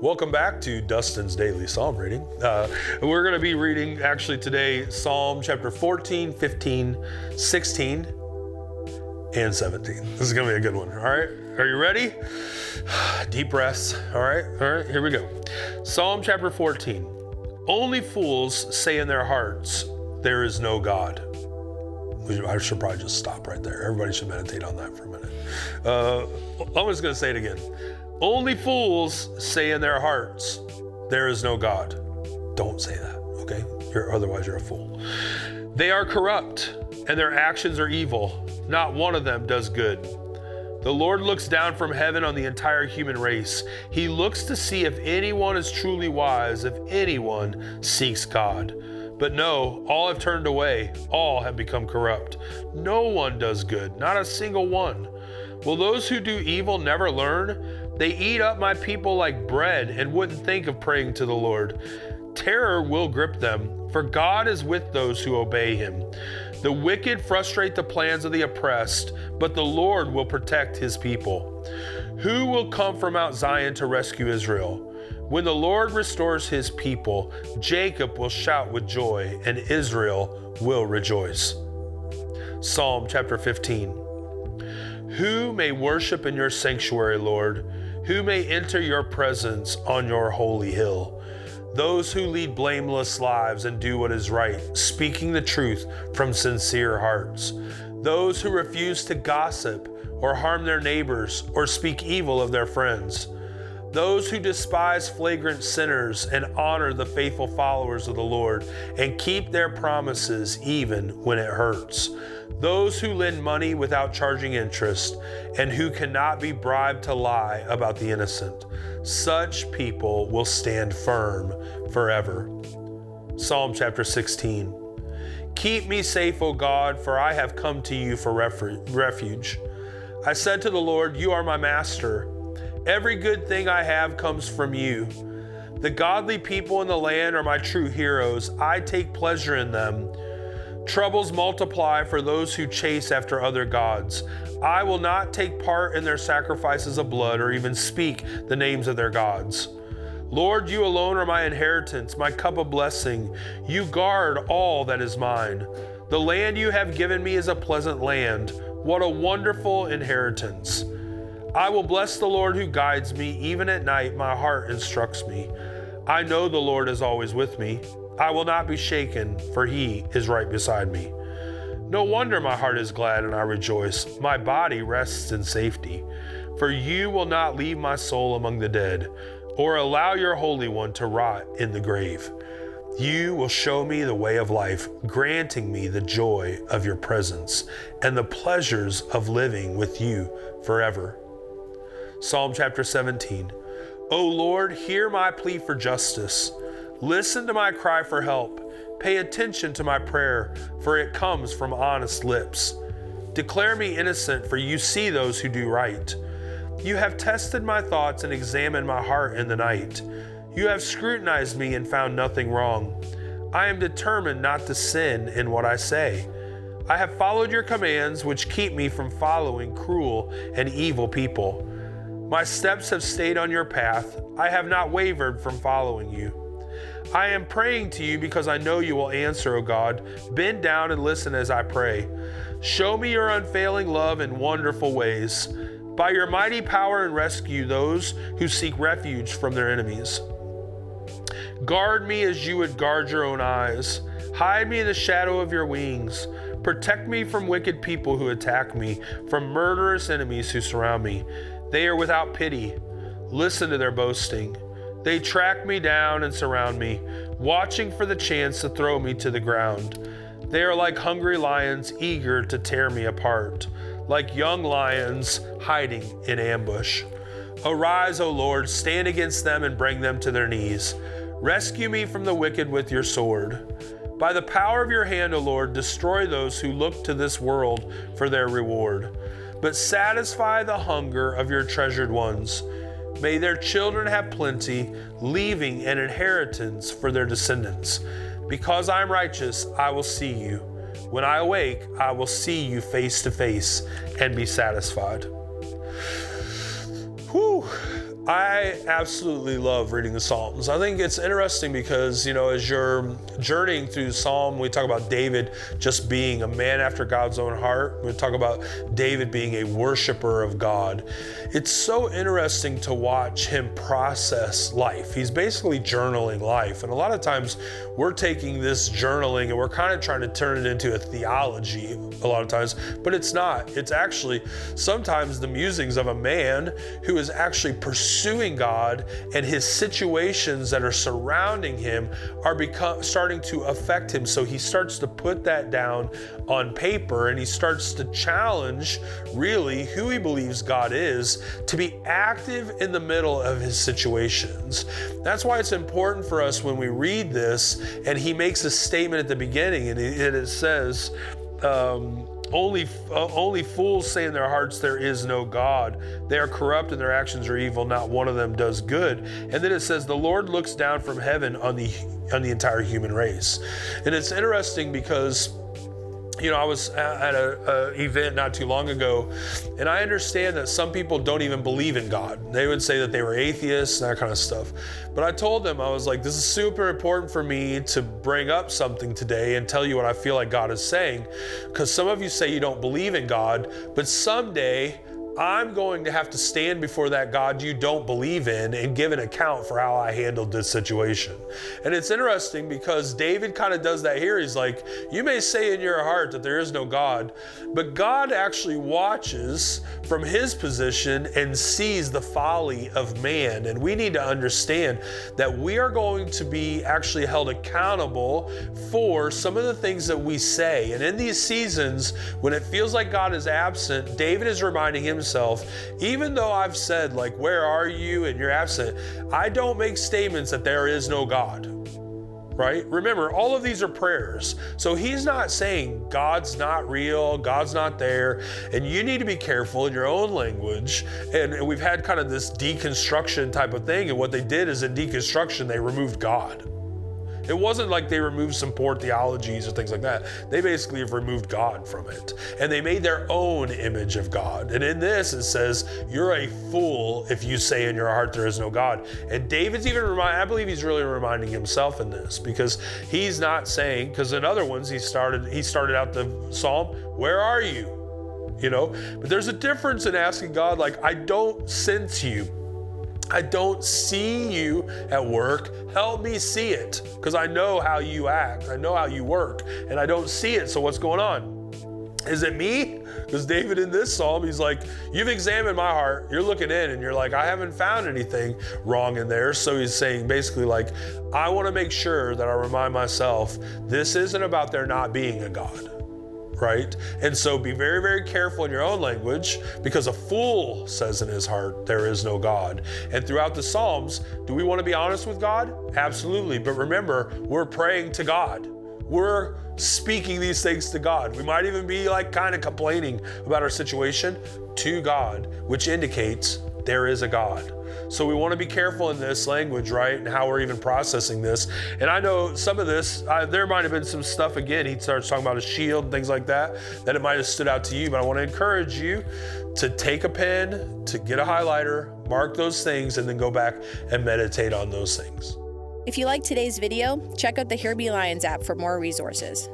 Welcome back to Dustin's Daily Psalm Reading. We're going to be reading actually today Psalm chapter 14, 15, 16, and 17. This is going to be a good one. All right. Are you ready? Deep breaths. All right. Here we go. Psalm chapter 14. Only fools say in their hearts, there is no God. I should probably just stop right there. Everybody should meditate on that for a minute. I'm just going to say it again. Only fools say in their hearts, there is no God. Don't say that, okay? Otherwise you're a fool. They are corrupt, and their actions are evil. Not one of them does good. The Lord looks down from heaven on the entire human race. He looks to see if anyone is truly wise, if anyone seeks God. But no, all have turned away. All have become corrupt. No one does good, not a single one. Will those who do evil never learn? They eat up my people like bread and wouldn't think of praying to the Lord. Terror will grip them, for God is with those who obey him. The wicked frustrate the plans of the oppressed, but the Lord will protect his people. Who will come from Mount Zion to rescue Israel? When the Lord restores his people, Jacob will shout with joy, and Israel will rejoice. Psalm chapter 15. Who may worship in your sanctuary, Lord? Who may enter your presence on your holy hill? Those who lead blameless lives and do what is right, speaking the truth from sincere hearts. Those who refuse to gossip or harm their neighbors or speak evil of their friends. Those who despise flagrant sinners and honor the faithful followers of the Lord and keep their promises even when it hurts. Those who lend money without charging interest and who cannot be bribed to lie about the innocent. Such people will stand firm forever. Psalm chapter 16. Keep me safe, O God, for I have come to you for refuge. I said to the Lord, you are my master. Every good thing I have comes from you. The godly people in the land are my true heroes. I take pleasure in them. Troubles multiply for those who chase after other gods. I will not take part in their sacrifices of blood or even speak the names of their gods. Lord, you alone are my inheritance, my cup of blessing. You guard all that is mine. The land you have given me is a pleasant land. What a wonderful inheritance. I will bless the Lord who guides me. Even at night, my heart instructs me. I know the Lord is always with me. I will not be shaken, for he is right beside me. No wonder my heart is glad and I rejoice. My body rests in safety. For you will not leave my soul among the dead, or allow your Holy One to rot in the grave. You will show me the way of life, granting me the joy of your presence and the pleasures of living with you forever. Psalm chapter 17. O Lord, hear my plea for justice. Listen to my cry for help. Pay attention to my prayer, for it comes from honest lips. Declare me innocent, for you see those who do right. You have tested my thoughts and examined my heart in the night. You have scrutinized me and found nothing wrong. I am determined not to sin in what I say. I have followed your commands, which keep me from following cruel and evil people. My steps have stayed on your path. I have not wavered from following you. I am praying to you because I know you will answer, O God. Bend down and listen as I pray. Show me your unfailing love in wonderful ways. By your mighty power and rescue those who seek refuge from their enemies. Guard me as you would guard your own eyes. Hide me in the shadow of your wings. Protect me from wicked people who attack me, from murderous enemies who surround me. They are without pity. Listen to their boasting. They track me down and surround me, watching for the chance to throw me to the ground. They are like hungry lions, eager to tear me apart, like young lions hiding in ambush. Arise, O Lord, stand against them and bring them to their knees. Rescue me from the wicked with your sword. By the power of your hand, O Lord, destroy those who look to this world for their reward. But satisfy the hunger of your treasured ones. May their children have plenty, leaving an inheritance for their descendants. Because I am righteous, I will see you. When I awake, I will see you face to face and be satisfied. Whew. I absolutely love reading the Psalms. I think it's interesting because, as you're journeying through Psalm, we talk about David just being a man after God's own heart. We talk about David being a worshiper of God. It's so interesting to watch him process life. He's basically journaling life. And a lot of times we're taking this journaling and we're kind of trying to turn it into a theology a lot of times, but it's not. It's actually sometimes the musings of a man who is actually pursuing God, and his situations that are surrounding him are starting to affect him. So he starts to put that down on paper, and he starts to challenge really who he believes God is, to be active in the middle of his situations. That's why it's important for us when we read this, and he makes a statement at the beginning, and it says, only fools say in their hearts there is no God. They are corrupt and their actions are evil. Not one of them does good. And then it says the Lord looks down from heaven on the entire human race. And it's interesting because I was at an event not too long ago, and I understand that some people don't even believe in God. They would say that they were atheists and that kind of stuff. But I told them, I was like, this is super important for me to bring up something today and tell you what I feel like God is saying. Because some of you say you don't believe in God, but someday I'm going to have to stand before that God you don't believe in and give an account for how I handled this situation. And it's interesting because David kind of does that here. He's like, you may say in your heart that there is no God, but God actually watches from his position and sees the folly of man. And we need to understand that we are going to be actually held accountable for some of the things that we say. And in these seasons, when it feels like God is absent, David is reminding himself, even though I've said, like, where are you? And you're absent, I don't make statements that there is no God, right? Remember, all of these are prayers. So he's not saying God's not real, God's not there, and you need to be careful in your own language. And we've had kind of this deconstruction type of thing. And what they did is in deconstruction, they removed God. It wasn't like they removed some poor theologies or things like that. They basically have removed God from it. And they made their own image of God. And in this, it says, you're a fool if you say in your heart there is no God. And David's even I believe he's really reminding himself in this, because he's not saying, because in other ones, he started out the Psalm, where are you? But there's a difference in asking God, like, I don't sense you. I don't see you at work. Help me see it, because I know how you act. I know how you work, and I don't see it. So what's going on? Is it me? Because David in this psalm, he's like, you've examined my heart. You're looking in and you're like, I haven't found anything wrong in there. So he's saying basically like, I want to make sure that I remind myself, this isn't about there not being a God. Right? And so be very, very careful in your own language, because a fool says in his heart, there is no God. And throughout the Psalms, do we want to be honest with God? Absolutely. But remember, we're praying to God. We're speaking these things to God. We might even be like kind of complaining about our situation to God, which indicates there is a God. So we want to be careful in this language, right? And how we're even processing this. And I know some of this, there might have been some stuff, again, he starts talking about a shield and things like that it might have stood out to you, but I want to encourage you to take a pen, to get a highlighter, mark those things, and then go back and meditate on those things. If you liked today's video, check out the Here Be Lions app for more resources.